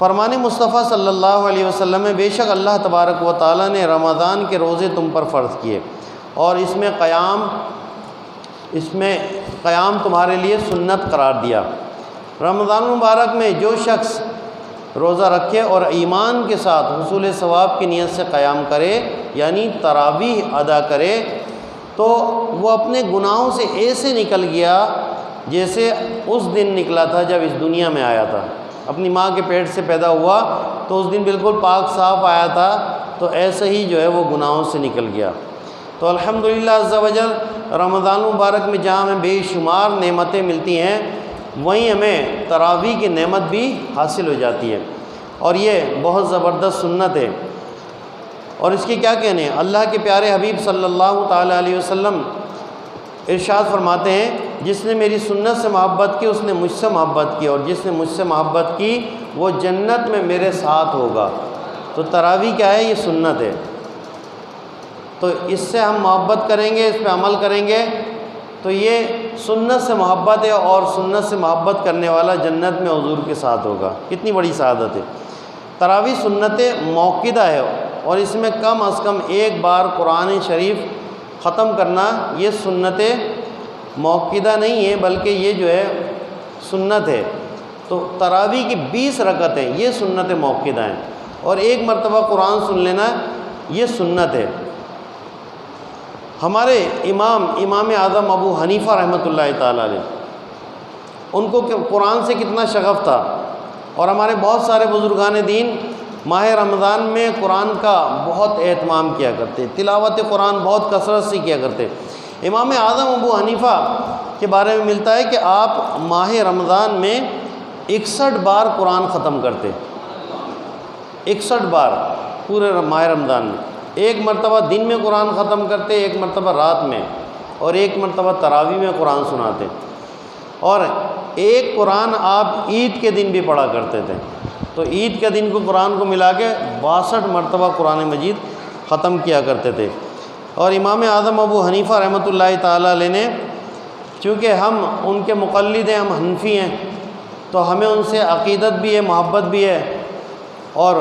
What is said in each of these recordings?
فرمان مصطفیٰ صلی اللہ علیہ وسلم میں بے شک اللہ تبارک و تعالیٰ نے رمضان کے روزے تم پر فرض کیے اور اس میں قیام تمہارے لیے سنت قرار دیا۔ رمضان مبارک میں جو شخص روزہ رکھے اور ایمان کے ساتھ حصول ثواب کی نیت سے قیام کرے یعنی تراویح ادا کرے تو وہ اپنے گناہوں سے ایسے نکل گیا جیسے اس دن نکلا تھا جب اس دنیا میں آیا تھا۔ اپنی ماں کے پیٹ سے پیدا ہوا تو اس دن بالکل پاک صاف آیا تھا، تو ایسے ہی جو ہے وہ گناہوں سے نکل گیا۔ تو الحمدللہ عز و جل رمضان مبارک میں جہاں ہمیں بے شمار نعمتیں ملتی ہیں وہیں ہمیں تراویح کی نعمت بھی حاصل ہو جاتی ہے، اور یہ بہت زبردست سنت ہے۔ اور اس کے کیا کہنے ہیں، اللہ کے پیارے حبیب صلی اللہ تعالیٰ علیہ وسلم ارشاد فرماتے ہیں جس نے میری سنت سے محبت کی اس نے مجھ سے محبت کی، اور جس نے مجھ سے محبت کی وہ جنت میں میرے ساتھ ہوگا۔ تو تراویح کیا ہے، یہ سنت ہے، تو اس سے ہم محبت کریں گے، اس پہ عمل کریں گے تو یہ سنت سے محبت ہے، اور سنت سے محبت کرنے والا جنت میں حضور کے ساتھ ہوگا۔ کتنی بڑی سعادت ہے۔ تراویح سنت موقدہ ہے، اور اس میں کم از کم ایک بار قرآن شریف ختم کرنا یہ سنت موقدہ نہیں ہے، بلکہ یہ جو ہے سنت ہے۔ تو تراویح کی 20 رکعتیں یہ سنت موقدہ ہیں، اور ایک مرتبہ قرآن سن لینا یہ سنت ہے۔ ہمارے امام اعظم ابو حنیفہ رحمۃ اللہ تعالیٰ علیہ، ان کو قرآن سے کتنا شغف تھا، اور ہمارے بہت سارے بزرگان دین ماہ رمضان میں قرآن کا بہت اہتمام کیا کرتے، تلاوت قرآن بہت کثرت سے کیا کرتے۔ امام اعظم ابو حنیفہ کے بارے میں ملتا ہے کہ آپ ماہ رمضان میں 61 بار قرآن ختم کرتے، 61 بار پورے ماہ رمضان میں۔ ایک مرتبہ دن میں قرآن ختم کرتے، ایک مرتبہ رات میں، اور ایک مرتبہ تراویح میں قرآن سناتے، اور ایک قرآن آپ عید کے دن بھی پڑھا کرتے تھے۔ تو عید کے دن کو قرآن کو ملا کے 62 مرتبہ قرآن مجید ختم کیا کرتے تھے۔ اور امام اعظم ابو حنیفہ رحمۃ اللہ تعالیٰ علیہ نے، چونکہ ہم ان کے مقلد ہیں، ہم حنفی ہیں، تو ہمیں ان سے عقیدت بھی ہے، محبت بھی ہے، اور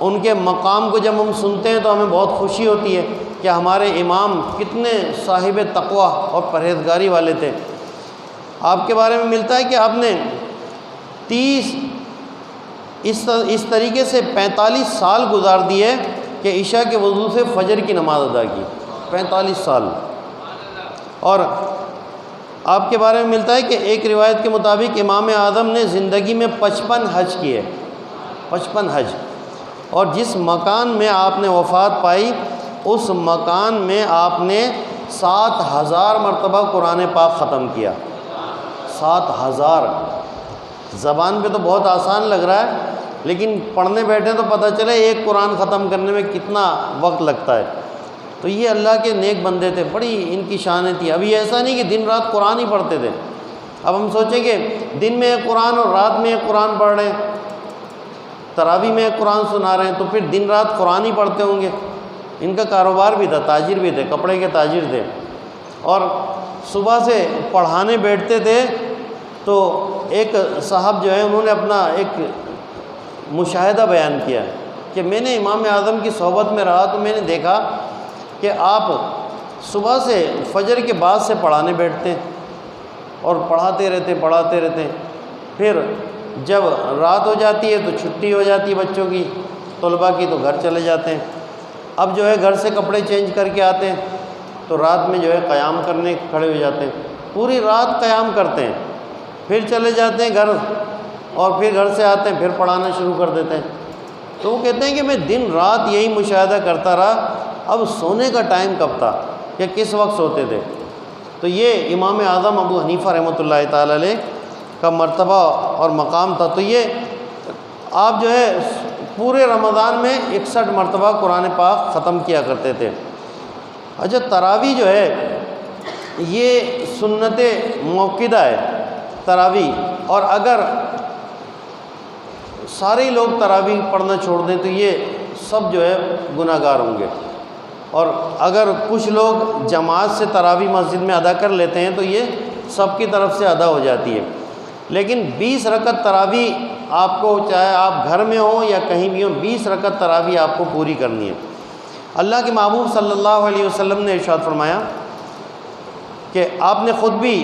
ان کے مقام کو جب ہم سنتے ہیں تو ہمیں بہت خوشی ہوتی ہے کہ ہمارے امام کتنے صاحب تقویٰ اور پرہیزگاری والے تھے۔ آپ کے بارے میں ملتا ہے کہ آپ نے 30 اس طریقے سے 45 سال گزار دیے کہ عشاء کے وضو سے فجر کی نماز ادا کی، 45 سال۔ اور آپ کے بارے میں ملتا ہے کہ ایک روایت کے مطابق امام اعظم نے زندگی میں 55 حج کیے، 55 حج، اور جس مکان میں آپ نے وفات پائی اس مکان میں آپ نے 7000 مرتبہ قرآن پاک ختم کیا، 7000۔ زبان پہ تو بہت آسان لگ رہا ہے، لیکن پڑھنے بیٹھے تو پتہ چلے ایک قرآن ختم کرنے میں کتنا وقت لگتا ہے۔ تو یہ اللہ کے نیک بندے تھے، بڑی ان کی شانیں تھی۔ ابھی ایسا نہیں کہ دن رات قرآن ہی پڑھتے تھے، اب ہم سوچیں کہ دن میں ایک قرآن اور رات میں ایک قرآن پڑھ رہے ہیں، تراویح میں ایک قرآن سنا رہے ہیں، تو پھر دن رات قرآن ہی پڑھتے ہوں گے۔ ان کا کاروبار بھی تھا، تاجر بھی تھے، کپڑے کے تاجر تھے، اور صبح سے پڑھانے بیٹھتے تھے۔ تو ایک صاحب جو ہے انہوں نے اپنا ایک مشاہدہ بیان کیا کہ میں نے امام اعظم کی صحبت میں رہا تو میں نے دیکھا کہ آپ صبح سے فجر کے بعد سے پڑھانے بیٹھتے ہیں اور پڑھاتے رہتے، پھر جب رات ہو جاتی ہے تو چھٹی ہو جاتی ہے بچوں کی، طلباء کی، تو گھر چلے جاتے ہیں۔ اب جو ہے گھر سے کپڑے چینج کر کے آتے ہیں تو رات میں جو ہے قیام کرنے کھڑے ہو جاتے ہیں، پوری رات قیام کرتے ہیں، پھر چلے جاتے ہیں گھر، اور پھر گھر سے آتے ہیں پھر پڑھانا شروع کر دیتے ہیں۔ تو وہ کہتے ہیں کہ میں دن رات یہی مشاہدہ کرتا رہا، اب سونے کا ٹائم کب تھا یا کس وقت سوتے تھے۔ تو یہ امام اعظم ابو حنیفہ رحمۃ اللہ تعالیٰ علیہ کا مرتبہ اور مقام تھا۔ تو یہ آپ جو ہے پورے رمضان میں 61 مرتبہ قرآن پاک ختم کیا کرتے تھے۔ اچھا، تراویح جو ہے یہ سنت موقدہ ہے تراویح، اور اگر سارے لوگ تراویح پڑھنا چھوڑ دیں تو یہ سب جو ہے گناہ گار ہوں گے، اور اگر کچھ لوگ جماعت سے تراویح مسجد میں ادا کر لیتے ہیں تو یہ سب کی طرف سے ادا ہو جاتی ہے۔ لیکن 20 رکعت تراویح آپ کو چاہے آپ گھر میں ہوں یا کہیں بھی ہوں 20 رکعت تراویح آپ کو پوری کرنی ہے۔ اللہ کے محبوب صلی اللہ علیہ وسلم نے ارشاد فرمایا کہ آپ نے خود بھی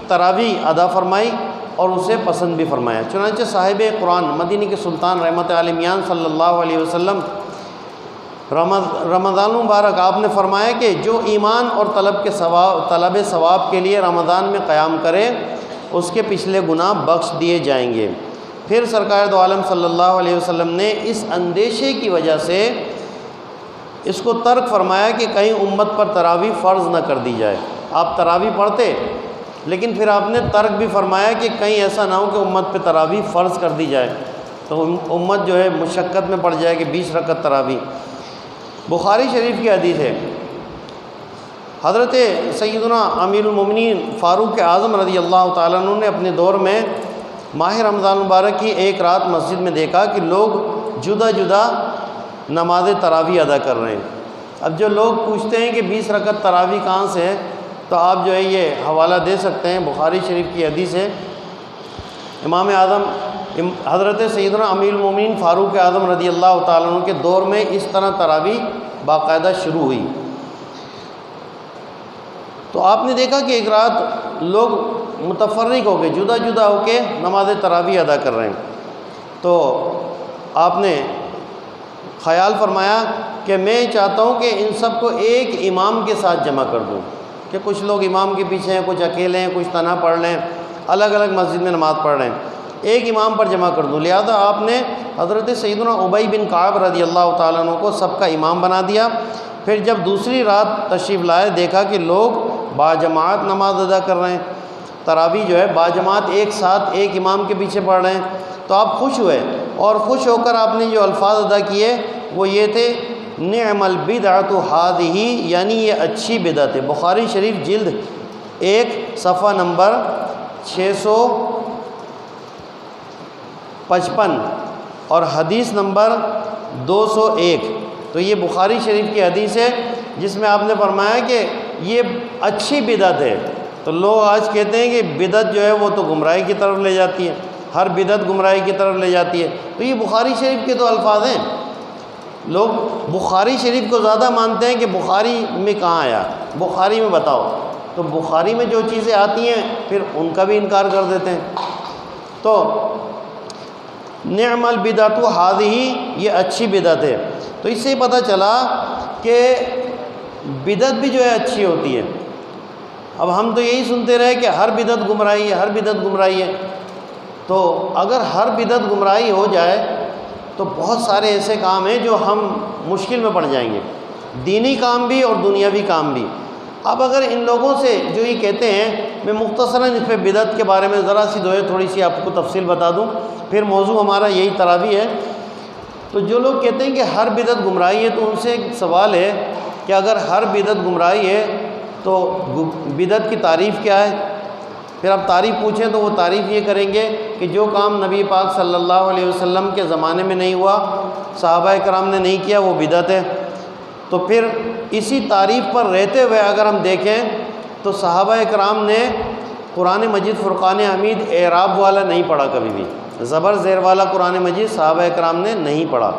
تراویح ادا فرمائی اور اسے پسند بھی فرمایا۔ چنانچہ صاحب قرآن مدینہ کے سلطان رحمت عالمیان صلی اللہ علیہ وسلم رمضان المبارک آپ نے فرمایا کہ جو ایمان اور طلب ثواب کے لیے رمضان میں قیام کرے اس کے پچھلے گناہ بخش دیے جائیں گے۔ پھر سرکار دو عالم صلی اللہ علیہ وسلم نے اس اندیشے کی وجہ سے اس کو ترک فرمایا کہ کہیں امت پر تراویح فرض نہ کر دی جائے۔ آپ تراویح پڑھتے لیکن پھر آپ نے ترک بھی فرمایا کہ کہیں ایسا نہ ہو کہ امت پہ تراویح فرض کر دی جائے تو امت جو ہے مشقت میں پڑ جائے کہ 20 رکعت تراویح۔ بخاری شریف کی حدیث ہے، حضرت سیدنا امیر المومنین فاروق اعظم رضی اللہ تعالیٰ عنہ نے اپنے دور میں ماہ رمضان مبارک کی ایک رات مسجد میں دیکھا کہ لوگ جدا جدا نماز تراویح ادا کر رہے ہیں۔ اب جو لوگ پوچھتے ہیں کہ 20 رکعت تراویح کہاں سے ہے تو آپ جو ہے یہ حوالہ دے سکتے ہیں، بخاری شریف کی حدیث ہے۔ امام اعظم حضرت سیدنا امیر المومنین فاروق اعظم رضی اللہ تعالیٰ عنہ کے دور میں اس طرح تراویح باقاعدہ شروع ہوئی۔ تو آپ نے دیکھا کہ ایک رات لوگ متفرق ہو کے جدا جدا ہو کے نماز تراویح ادا کر رہے ہیں، تو آپ نے خیال فرمایا کہ میں چاہتا ہوں کہ ان سب کو ایک امام کے ساتھ جمع کر دوں، کہ کچھ لوگ امام کے پیچھے ہیں، کچھ اکیلے ہیں، کچھ تنہا پڑھ لیں، الگ الگ مسجد میں نماز پڑھ رہے ہیں، ایک امام پر جمع کر دوں۔ لہذا آپ نے حضرت سیدنا ابی بن کعب رضی اللہ تعالیٰ عنہ کو سب کا امام بنا دیا۔ پھر جب دوسری رات تشریف لائے دیکھا کہ لوگ باجماعت نماز ادا کر رہے ہیں، تراویح جو ہے باجماعت ایک ساتھ ایک امام کے پیچھے پڑھ رہے ہیں، تو آپ خوش ہوئے اور خوش ہو کر آپ نے جو الفاظ ادا کیے وہ یہ تھے، نعم البدعۃ ھذہ، یعنی یہ اچھی بدعت ہے۔ بخاری شریف جلد 1 صفحہ نمبر 655 اور حدیث نمبر 201۔ تو یہ بخاری شریف کی حدیث ہے جس میں آپ نے فرمایا کہ یہ اچھی بدعت ہے۔ تو لوگ آج کہتے ہیں کہ بدعت جو ہے وہ تو گمراہی کی طرف لے جاتی ہے، ہر بدعت گمراہی کی طرف لے جاتی ہے، تو یہ بخاری شریف کے تو الفاظ ہیں۔ لوگ بخاری شریف کو زیادہ مانتے ہیں کہ بخاری میں کہاں آیا، بخاری میں بتاؤ، تو بخاری میں جو چیزیں آتی ہیں پھر ان کا بھی انکار کر دیتے ہیں۔ تو نعم البدعۃ ھذہ، یہ اچھی بدعت ہے۔ تو اس سے پتہ چلا کہ بدعت بھی جو ہے اچھی ہوتی ہے۔ اب ہم تو یہی سنتے رہے کہ ہر بدعت گمراہی ہے، ہر بدعت گمراہی ہے، تو اگر ہر بدعت گمراہی ہو جائے تو بہت سارے ایسے کام ہیں جو ہم مشکل میں پڑ جائیں گے، دینی کام بھی اور دنیاوی کام بھی۔ اب اگر ان لوگوں سے جو یہ کہتے ہیں، میں مختصراً اس پہ بدعت کے بارے میں ذرا سی تھوڑی سی آپ کو تفصیل بتا دوں، پھر موضوع ہمارا یہی تراویح ہے۔ تو جو لوگ کہتے ہیں کہ ہر بدعت گمراہی ہے، تو ان سے ایک سوال ہے کہ اگر ہر بدعت گمراہی ہے تو بدعت کی تعریف کیا ہے؟ پھر آپ تعریف پوچھیں تو وہ تعریف یہ کریں گے کہ جو کام نبی پاک صلی اللہ علیہ وسلم کے زمانے میں نہیں ہوا، صحابہ کرام نے نہیں کیا، وہ بدعت ہے۔ تو پھر اسی تعریف پر رہتے ہوئے اگر ہم دیکھیں تو صحابہ کرام نے قرآن مجید فرقان حمید اعراب والا نہیں پڑھا کبھی بھی، زبر زیر والا قرآن مجید صحابہ کرام نے نہیں پڑھا۔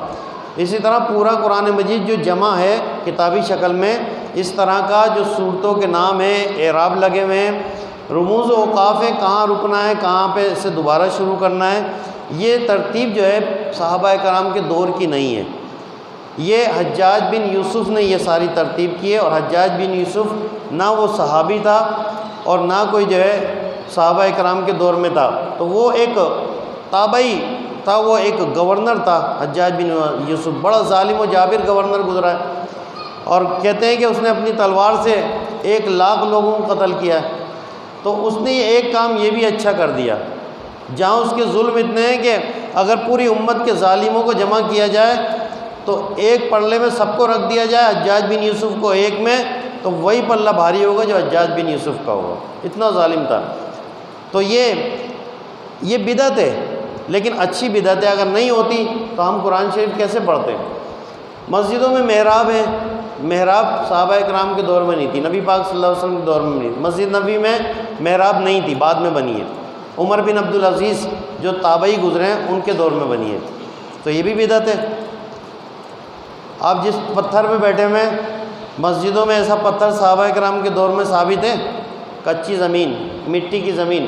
اسی طرح پورا قرآن مجید جو جمع ہے کتابی شکل میں، اس طرح کا جو صورتوں کے نام ہیں اعراب لگے ہوئے ہیں، رموز و اوقاف ہے، کہاں رکنا ہے، کہاں پہ سے دوبارہ شروع کرنا ہے، یہ ترتیب جو ہے صحابہ کرام کے دور کی نہیں ہے۔ یہ حجاج بن یوسف نے یہ ساری ترتیب کی ہے، اور حجاج بن یوسف نہ وہ صحابی تھا اور نہ کوئی جو ہے صحابہ کرام کے دور میں تھا، تو وہ ایک تابعی تھا، وہ ایک گورنر تھا۔ حجاج بن یوسف بڑا ظالم و جابر گورنر گزرا ہے، اور کہتے ہیں کہ اس نے اپنی تلوار سے 1,00,000 لوگوں کو قتل کیا ہے۔ تو اس نے ایک کام یہ بھی اچھا کر دیا، جہاں اس کے ظلم اتنے ہیں کہ اگر پوری امت کے ظالموں کو جمع کیا جائے تو ایک پلڑے میں سب کو رکھ دیا جائے، حجاج بن یوسف کو ایک میں، تو وہی پلہ بھاری ہوگا جو حجاج بن یوسف کا ہوگا، اتنا ظالم تھا۔ تو یہ بدعت ہے، لیکن اچھی بدعت ہے۔ اگر نہیں ہوتی تو ہم قرآن شریف کیسے پڑھتے؟ مسجدوں میں محراب ہے، محراب صحابہ کرام کے دور میں نہیں تھی، نبی پاک صلی اللہ علیہ وسلم کے دور میں نہیں تھی، مسجد نبی میں محراب نہیں تھی، بعد میں بنی ہے۔ عمر بن عبدالعزیز جو تابعی گزرے ہیں ان کے دور میں بنی ہے، تو یہ بھی بدعت ہے۔ آپ جس پتھر پہ بیٹھے ہوئے ہیں، مسجدوں میں ایسا پتھر صحابہ کرام کے دور میں ثابت ہے؟ کچی زمین، مٹی کی زمین،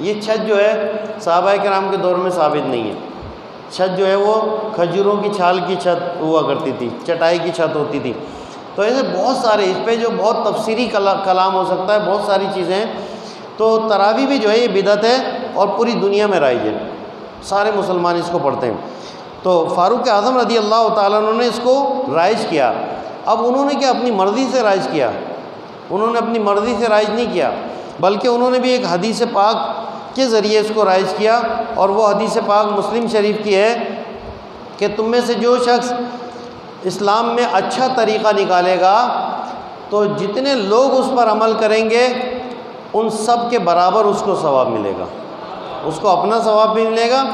یہ چھت جو ہے صحابہ کرام کے دور میں ثابت نہیں ہے۔ چھت جو ہے وہ کھجوروں کی چھال کی چھت ہوا کرتی تھی، چٹائی کی چھت ہوتی تھی۔ تو ایسے بہت سارے، اس پہ جو بہت تفسیری کلام ہو سکتا ہے، بہت ساری چیزیں ہیں۔ تو تراویح بھی جو ہے یہ بدعت ہے اور پوری دنیا میں رائج ہے، سارے مسلمان اس کو پڑھتے ہیں۔ تو فاروق اعظم رضی اللہ تعالیٰ عنہ نے اس کو رائج کیا۔ اب انہوں نے کیا اپنی مرضی سے رائج کیا؟ انہوں نے اپنی مرضی سے رائج نہیں کیا، بلکہ انہوں نے بھی ایک حدیث پاک کے ذریعے اس کو رائج کیا، اور وہ حدیث پاک مسلم شریف کی ہے کہ تم میں سے جو شخص اسلام میں اچھا طریقہ نکالے گا تو جتنے لوگ اس پر عمل کریں گے ان سب کے برابر اس کو ثواب ملے گا، اس کو اپنا ثواب بھی ملے گا،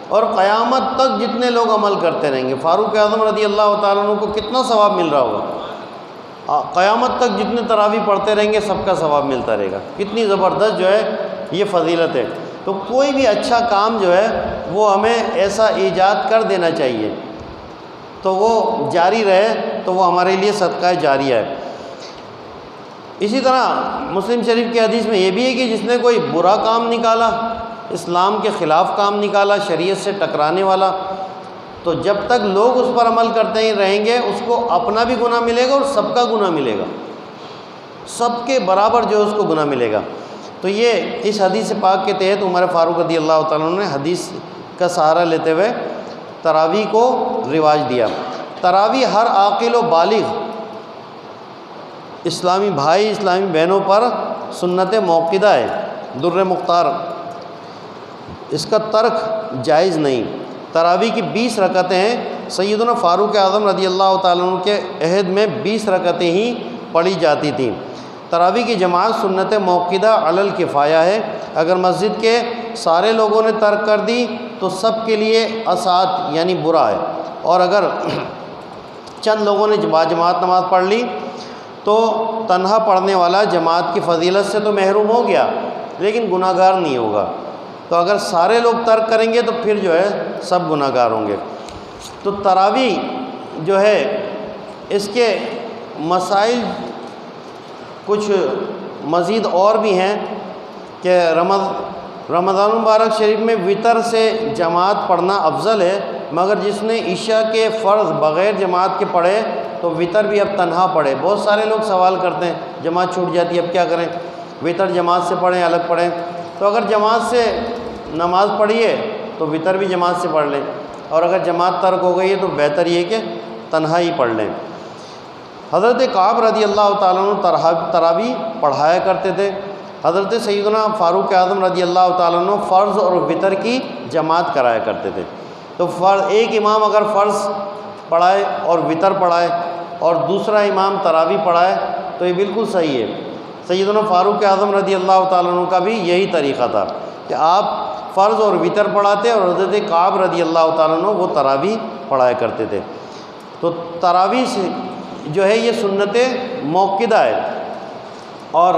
اور قیامت تک جتنے لوگ عمل کرتے رہیں گے۔ فاروق اعظم رضی اللہ تعالیٰ عنہ کو کتنا ثواب مل رہا ہوگا؟ قیامت تک جتنے تراویح پڑھتے رہیں گے سب کا ثواب ملتا رہے گا۔ کتنی زبردست جو ہے یہ فضیلت ہے۔ تو کوئی بھی اچھا کام جو ہے وہ ہمیں ایسا ایجاد کر دینا چاہیے تو وہ جاری رہے، تو وہ ہمارے لیے صدقہ جاریہ ہے۔ اسی طرح مسلم شریف کی حدیث میں یہ بھی ہے کہ جس نے کوئی برا کام نکالا، اسلام کے خلاف کام نکالا، شریعت سے ٹکرانے والا، تو جب تک لوگ اس پر عمل کرتے ہی رہیں گے اس کو اپنا بھی گناہ ملے گا اور سب کا گناہ ملے گا، سب کے برابر جو ہے اس کو گناہ ملے گا۔ تو یہ اس حدیث پاک کے تحت عمر فاروق رضی اللہ تعالیٰ عنہ نے حدیث کا سہارا لیتے ہوئے تراویح کو رواج دیا۔ تراویح ہر عاقل و بالغ اسلامی بھائی، اسلامی بہنوں پر سنت موقدہ ہے، در مختار، اس کا ترک جائز نہیں۔ تراویح کی 20 رکعتیں ہیں۔ سیدنا فاروق اعظم رضی اللہ تعالیٰ عنہ کے عہد میں 20 رکعتیں ہی پڑھی جاتی تھیں۔ تراویح کی جماعت سنت موقدہ علی الکفایہ ہے۔ اگر مسجد کے سارے لوگوں نے ترک کر دی تو سب کے لیے اسات یعنی برا ہے، اور اگر چند لوگوں نے جماعت نماز پڑھ لی تو تنہا پڑھنے والا جماعت کی فضیلت سے تو محروم ہو گیا لیکن گناہ گار نہیں ہوگا۔ تو اگر سارے لوگ ترک کریں گے تو پھر جو ہے سب گناہ گار ہوں گے۔ تو تراویح جو ہے اس کے مسائل کچھ مزید اور بھی ہیں کہ رمضان المبارک شریف میں وطر سے جماعت پڑھنا افضل ہے، مگر جس نے عشاء کے فرض بغیر جماعت کے پڑھے تو وطر بھی اب تنہا پڑھے۔ بہت سارے لوگ سوال کرتے ہیں جماعت چھوٹ جاتی ہے اب کیا کریں، وطر جماعت سے پڑھیں الگ پڑھیں؟ تو اگر جماعت سے نماز پڑھیے تو وطر بھی جماعت سے پڑھ لیں، اور اگر جماعت ترک ہو گئی ہے تو بہتر یہ کہ تنہا ہی پڑھ لیں۔ حضرت کعب رضی اللہ تعالیٰ عنہ تراویح پڑھایا کرتے تھے۔ حضرت سیدنا فاروق اعظم رضی اللہ تعالیٰ عنہ فرض اور وطر کی جماعت کرایا کرتے تھے۔ تو ایک امام اگر فرض پڑھائے اور وطر پڑھائے اور دوسرا امام تراویح پڑھائے تو یہ بالکل صحیح ہے۔ سیدنا فاروق اعظم رضی اللہ تعالیٰ عنہ کا بھی یہی طریقہ تھا کہ آپ فرض اور وطر پڑھاتے اور حضرت کعب رضی اللہ تعالیٰ عنہ وہ تراویح پڑھایا کرتے تھے۔ تو تراویح سے جو ہے یہ سنت موقدہ ہے، اور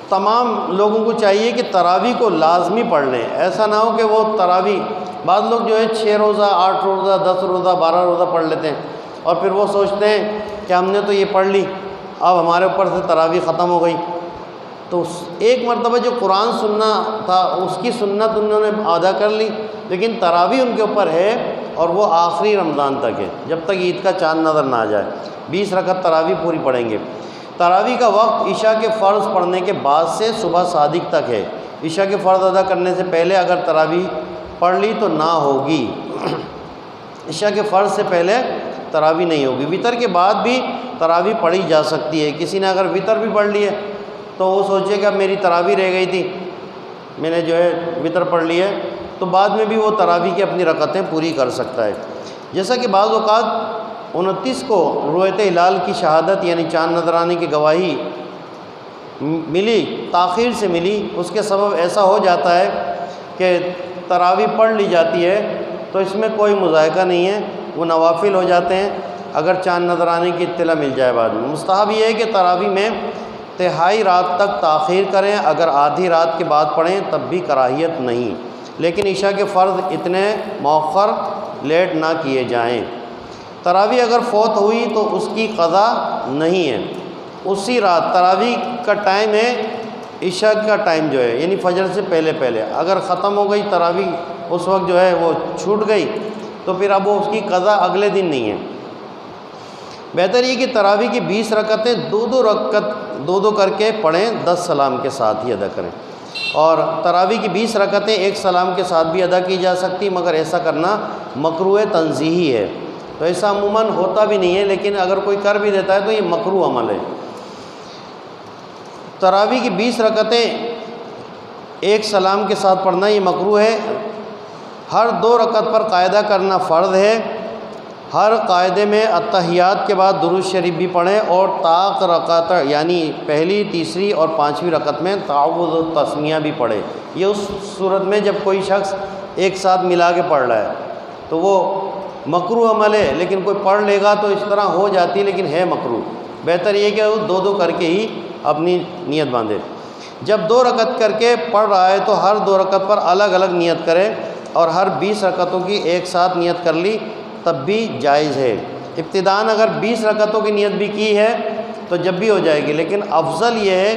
تمام لوگوں کو چاہیے کہ تراویح کو لازمی پڑھ لیں۔ ایسا نہ ہو کہ وہ تراویح، بعض لوگ جو ہے 6 روزہ 8 روزہ 10 روزہ 12 روزہ پڑھ لیتے ہیں اور پھر وہ سوچتے ہیں کہ ہم نے تو یہ پڑھ لی اب ہمارے اوپر سے تراویح ختم ہو گئی۔ تو ایک مرتبہ جو قرآن سننا تھا اس کی سنت انہوں نے ادا کر لی، لیکن تراویح ان کے اوپر ہے اور وہ آخری رمضان تک ہے، جب تک عید کا چاند نظر نہ آ جائے۔ 20 رکعت تراویح پوری پڑھیں گے۔ تراویح کا وقت عشاء کے فرض پڑھنے کے بعد سے صبح صادق تک ہے۔ عشاء کے فرض ادا کرنے سے پہلے اگر تراویح پڑھ لی تو نہ ہوگی، عشاء کے فرض سے پہلے تراویح نہیں ہوگی۔ وطر کے بعد بھی تراویح پڑھی جا سکتی ہے۔ کسی نے اگر وطر بھی پڑھ لی ہے تو وہ سوچے کہ اب میری تراویح رہ گئی تھی، میں نے جو ہے وطر پڑھ لی ہے، تو بعد میں بھی وہ تراویح کی اپنی رکعتیں پوری کر سکتا ہے۔ جیسا کہ بعض اوقات 29 کو رؤیت ہلال کی شہادت یعنی چاند نظر آنے کی گواہی ملی، تاخیر سے ملی، اس کے سبب ایسا ہو جاتا ہے کہ تراویح پڑھ لی جاتی ہے، تو اس میں کوئی مذائقہ نہیں ہے، وہ نوافل ہو جاتے ہیں اگر چاند نظر آنے کی اطلاع مل جائے بعد میں۔ مستحب یہ ہے کہ تراویح میں تہائی رات تک تاخیر کریں، اگر آدھی رات کے بعد پڑھیں تب بھی کراہیت نہیں، لیکن عشاء کے فرض اتنے مؤخر لیٹ نہ کیے جائیں۔ تراویح اگر فوت ہوئی تو اس کی قضا نہیں ہے، اسی رات تراویح کا ٹائم ہے عشاء کا ٹائم جو ہے، یعنی فجر سے پہلے پہلے اگر ختم ہو گئی تراویح، اس وقت جو ہے وہ چھوٹ گئی تو پھر اب وہ اس کی قضا اگلے دن نہیں ہے۔ بہتر یہ کہ تراویح کی 20 رکعتیں دو دو کر کے پڑھیں، 10 سلام کے ساتھ ہی ادا کریں، اور تراویح کی 20 رکعتیں ایک سلام کے ساتھ بھی ادا کی جا سکتی، مگر ایسا کرنا مکروہ تنزیہی ہے، تو ایسا عموماً ہوتا بھی نہیں ہے، لیکن اگر کوئی کر بھی دیتا ہے تو یہ مکروہ عمل ہے۔ تراویح کی 20 رکعتیں ایک سلام کے ساتھ پڑھنا یہ مکروہ ہے۔ ہر 2 رکعت پر قاعدہ کرنا فرض ہے، ہر قاعدے میں اتحیات کے بعد درود شریف بھی پڑھیں، اور طاق رکعت یعنی پہلی، تیسری اور 5ویں رکعت میں تعوذ و تسمیہ بھی پڑھے۔ یہ اس صورت میں جب کوئی شخص ایک ساتھ ملا کے پڑھ رہا ہے تو وہ مکروہ عمل ہے، لیکن کوئی پڑھ لے گا تو اس طرح ہو جاتی، لیکن ہے مکروہ۔ بہتر یہ کہ وہ 2 کر کے ہی اپنی نیت باندھے۔ جب 2 رکعت کر کے پڑھ رہا ہے تو ہر 2 رکعت پر الگ الگ نیت کرے، اور ہر 20 رکعتوں کی ایک ساتھ نیت کر لی تب بھی جائز ہے۔ ابتداءً اگر 20 رکعتوں کی نیت بھی کی ہے تو جب بھی ہو جائے گی، لیکن افضل یہ ہے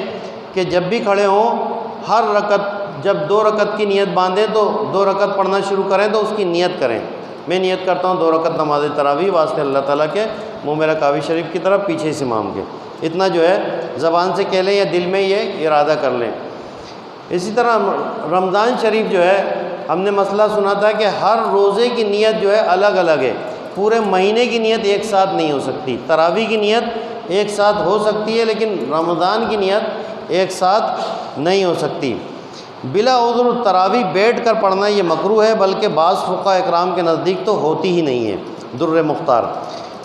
کہ جب بھی کھڑے ہوں ہر رکعت جب 2 رکعت کی نیت باندھیں تو 2 رکعت پڑھنا شروع کریں تو اس کی نیت کریں۔ میں نیت کرتا ہوں 2 رکعت نماز تراویح واسطے اللہ تعالیٰ کے، منہ میرا کعبہ شریف کی طرف، پیچھے اس امام کے، اتنا جو ہے زبان سے کہہ لیں یا دل میں یہ ارادہ کر لیں۔ اسی طرح رمضان شریف جو ہے ہم نے مسئلہ سنا تھا کہ ہر روزے کی نیت جو ہے الگ الگ ہے، پورے مہینے کی نیت ایک ساتھ نہیں ہو سکتی۔ تراویح کی نیت ایک ساتھ ہو سکتی ہے، لیکن رمضان کی نیت ایک ساتھ نہیں ہو سکتی۔ بلا عذر تراویح بیٹھ کر پڑھنا یہ مکروہ ہے، بلکہ بعض فقہاء اکرام کے نزدیک تو ہوتی ہی نہیں ہے۔ در مختار،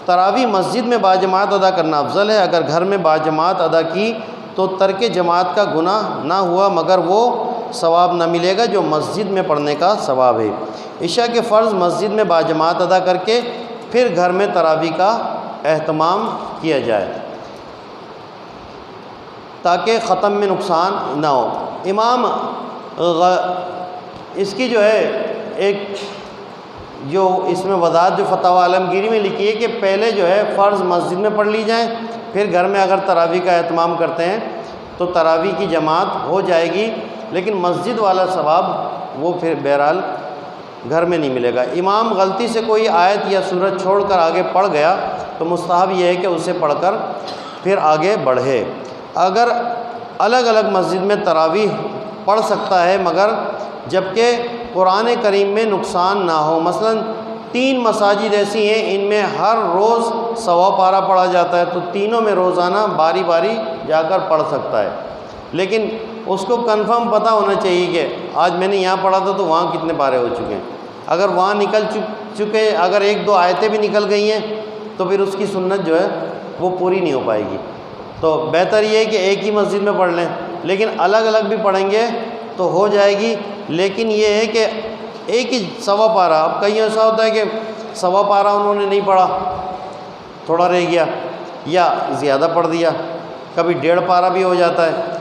تراویح مسجد میں باجماعت ادا کرنا افضل ہے، اگر گھر میں باجماعت ادا کی تو ترک جماعت کا گناہ نہ ہوا، مگر وہ ثواب نہ ملے گا جو مسجد میں پڑھنے کا ثواب ہے۔ عشاء کے فرض مسجد میں باجماعت ادا کر کے پھر گھر میں تراویح کا اہتمام کیا جائے تاکہ ختم میں نقصان نہ ہو۔ امام اس کی جو ہے ایک جو اس میں وضاحت جو فتاوی عالمگیری میں لکھی ہے کہ پہلے جو ہے فرض مسجد میں پڑھ لی جائیں، پھر گھر میں اگر تراویح کا اہتمام کرتے ہیں تو تراویح کی جماعت ہو جائے گی، لیکن مسجد والا ثواب وہ پھر بہرحال گھر میں نہیں ملے گا۔ امام غلطی سے کوئی آیت یا سورت چھوڑ کر آگے پڑھ گیا تو مستحب یہ ہے کہ اسے پڑھ کر پھر آگے بڑھے۔ اگر الگ الگ مسجد میں تراویح پڑھ سکتا ہے، مگر جبکہ قرآن کریم میں نقصان نہ ہو، مثلا 3 مساجد ایسی ہیں ان میں ہر روز 100 پارہ پڑھا جاتا ہے، تو تینوں میں روزانہ باری باری جا کر پڑھ سکتا ہے، لیکن اس کو کنفرم پتہ ہونا چاہیے کہ آج میں نے یہاں پڑھا تھا تو وہاں کتنے پارے ہو چکے ہیں۔ اگر وہاں نکل چکے اگر 1-2 آیتیں بھی نکل گئی ہیں تو پھر اس کی سنت جو ہے وہ پوری نہیں ہو پائے گی۔ تو بہتر یہ ہے کہ ایک ہی مسجد میں پڑھ لیں، لیکن الگ الگ بھی پڑھیں گے تو ہو جائے گی، لیکن یہ ہے کہ ایک ہی 100 پارہ، اب کہیں ایسا ہوتا ہے کہ 100 پارہ انہوں نے نہیں پڑھا، تھوڑا رہ گیا یا زیادہ پڑھ دیا، کبھی 1.5 پارہ بھی ہو جاتا ہے،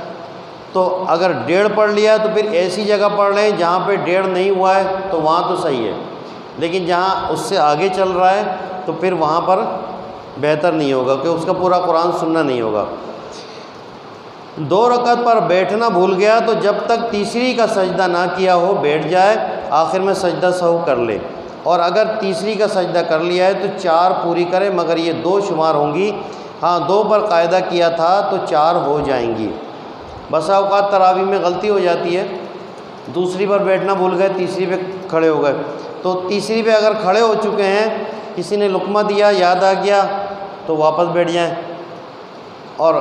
تو اگر 1.5 پڑھ لیا تو پھر ایسی جگہ پڑھ لیں جہاں پہ 1.5 نہیں ہوا ہے تو وہاں تو صحیح ہے، لیکن جہاں اس سے آگے چل رہا ہے تو پھر وہاں پر بہتر نہیں ہوگا کہ اس کا پورا قرآن سننا نہیں ہوگا۔ 2 رکعت پر بیٹھنا بھول گیا تو جب تک تیسری کا سجدہ نہ کیا ہو بیٹھ جائے، آخر میں سجدہ سہو کر لے، اور اگر تیسری کا سجدہ کر لیا ہے تو 4 پوری کرے، مگر یہ 2 شمار ہوں گی، ہاں 2 پر قاعدہ کیا تھا تو 4 ہو جائیں گی۔ بسا اوقات تراویح میں غلطی ہو جاتی ہے، دوسری پر بیٹھنا بھول گئے، تیسری پہ کھڑے ہو گئے، تو تیسری پہ اگر کھڑے ہو چکے ہیں، کسی نے لقمہ دیا یاد آ گیا تو واپس بیٹھ جائیں، اور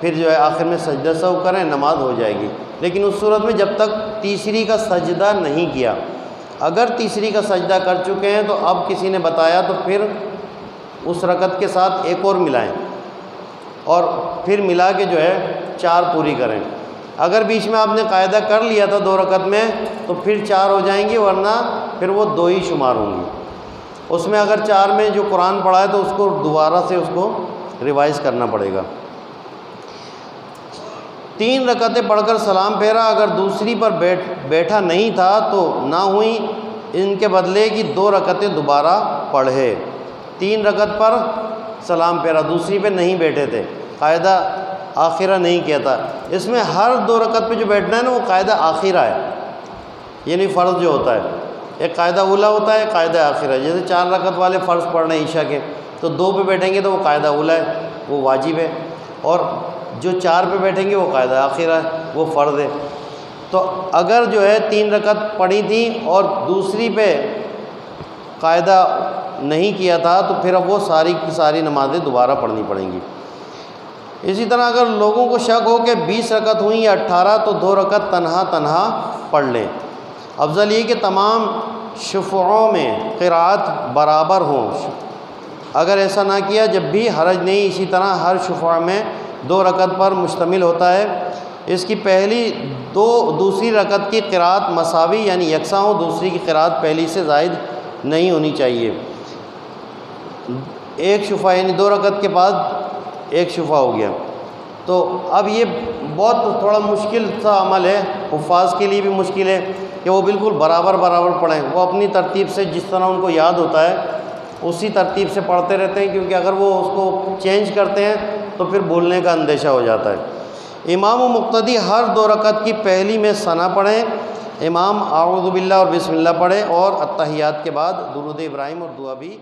پھر جو ہے آخر میں سجدہ سہو کریں، نماز ہو جائے گی۔ لیکن اس صورت میں جب تک تیسری کا سجدہ نہیں کیا، اگر تیسری کا سجدہ کر چکے ہیں تو اب کسی نے بتایا تو پھر اس رکعت کے ساتھ ایک اور ملائیں، اور پھر ملا کے جو ہے 4 پوری کریں۔ اگر بیچ میں آپ نے قاعدہ کر لیا تھا 2 رکعت میں تو پھر 4 ہو جائیں گی، ورنہ پھر وہ 2 ہی شمار ہوں گی۔ اس میں اگر 4 میں جو قرآن پڑھا ہے تو اس کو دوبارہ سے اس کو ریوائز کرنا پڑے گا۔ 3 رکعتیں پڑھ کر سلام پھیرا، اگر دوسری پر بیٹھا نہیں تھا تو نہ ہوئی، ان کے بدلے کی 2 رکعتیں دوبارہ پڑھے۔ 3 رکعت پر سلام پھیرا، دوسری پہ نہیں بیٹھے تھے، قاعدہ آخرہ نہیں کیا تھا۔ اس میں ہر 2 رکعت پہ جو بیٹھنا ہے نا وہ قاعدہ آخرہ ہے، یعنی فرض جو ہوتا ہے، ایک قاعدہ اولا ہوتا ہے، قاعدہ آخرہ۔ جیسے 4 رکعت والے فرض پڑھنے عشاء کے، تو 2 پہ بیٹھیں گے تو وہ قاعدہ اولا ہے، وہ واجب ہے، اور جو 4 پہ بیٹھیں گے وہ قاعدہ آخرہ ہے، وہ فرض ہے۔ تو اگر جو ہے 3 رکعت پڑھی تھی اور دوسری پہ قاعدہ نہیں کیا تھا تو پھر اب وہ ساری کی ساری نمازیں دوبارہ پڑھنی پڑیں گی۔ اسی طرح اگر لوگوں کو شک ہو کہ 20 رکعت ہوئیں یا 18 تو 2 رکعت تنہا تنہا پڑھ لیں۔ افضل یہ کہ تمام شفعوں میں قرأت برابر ہوں، اگر ایسا نہ کیا جب بھی حرج نہیں۔ اسی طرح ہر شفعہ میں 2 رکعت پر مشتمل ہوتا ہے، اس کی پہلی دوسری رکعت کی قرأت مساوی یعنی یکساں ہو، دوسری کی قرأت پہلی سے زائد نہیں ہونی چاہیے۔ ایک شفعہ یعنی 2 رکعت کے بعد ایک شفعہ ہو گیا، تو اب یہ بہت تھوڑا مشکل سا عمل ہے، حفاظ کے لیے بھی مشکل ہے کہ وہ بالکل برابر پڑھیں۔ وہ اپنی ترتیب سے جس طرح ان کو یاد ہوتا ہے اسی ترتیب سے پڑھتے رہتے ہیں، کیونکہ اگر وہ اس کو چینج کرتے ہیں تو پھر بھولنے کا اندیشہ ہو جاتا ہے۔ امام و مقتدی ہر 2 رکعت کی پہلی میں ثنا پڑھیں، امام اعوذ باللہ اور بسم اللہ پڑھے اور اتحیات کے بعد درود ابراہیم اور دعا بھی